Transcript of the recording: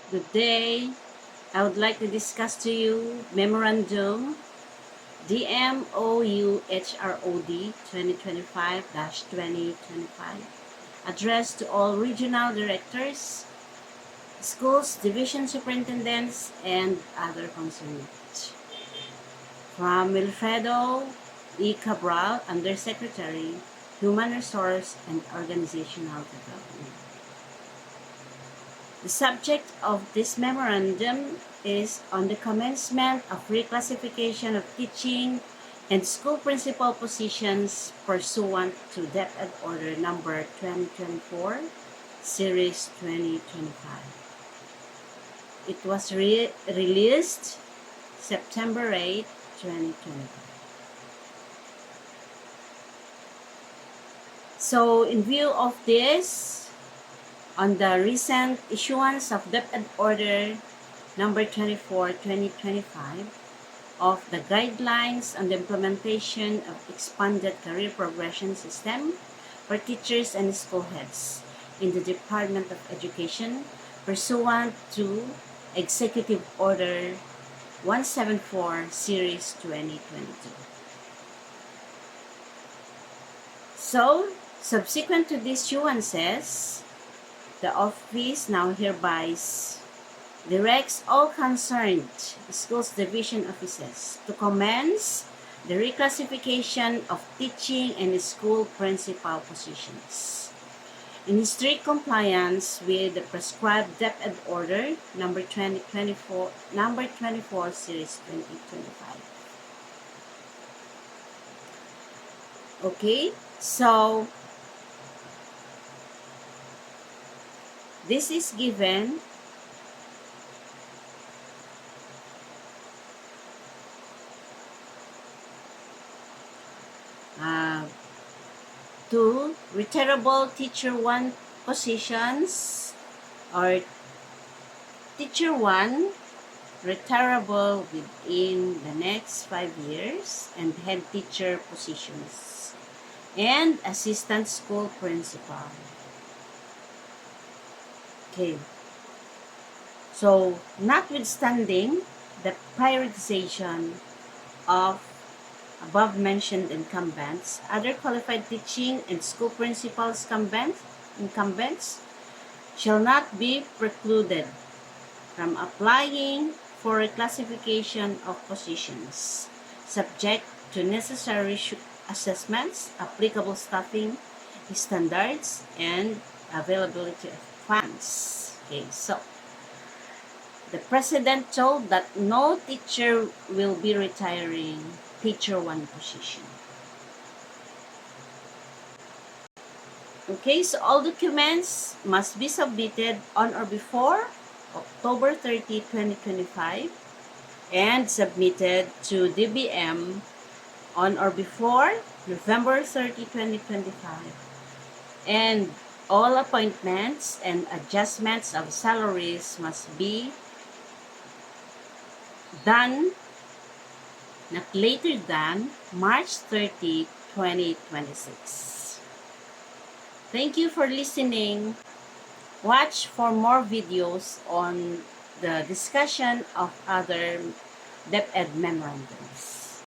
Good day. I would like to discuss to you Memorandum DMOUHROD 2025-2025 addressed to all regional directors, schools, division superintendents, and other concerned. From Wilfredo E. Cabral, Undersecretary, Human Resource and Organizational Development. The subject of this memorandum is on the commencement of reclassification of teaching and school principal positions pursuant to DepEd Order Number 2024, Series 2025. It was released September 8, 2025. So, in view of this, on the recent issuance of DepEd Order Number 24, 2025 of the guidelines on the implementation of expanded career progression system for teachers and school heads in the Department of Education pursuant to Executive Order 174, Series 2022. So, subsequent to these issuances, the office now hereby directs all concerned schools division offices to commence the reclassification of teaching and school principal positions in strict compliance with the prescribed DepEd Order number 24 Series 2025. Okay, so this is given to retirable Teacher 1 positions or Teacher 1 retirable within the next 5 years and head teacher positions and assistant school principal. Okay. So, notwithstanding the prioritization of above-mentioned incumbents, other qualified teaching and school principals incumbents shall not be precluded from applying for reclassification of positions, subject to necessary assessments, applicable staffing standards, and availability of funds. Okay, so the President told that no teacher will be retiring Teacher 1 position. Okay, so all documents must be submitted on or before October 30, 2025 and submitted to DBM on or before November 30, 2025. And all appointments and adjustments of salaries must be done not later than March 30, 2026. Thank you for listening. Watch for more videos on the discussion of other DepEd memorandums.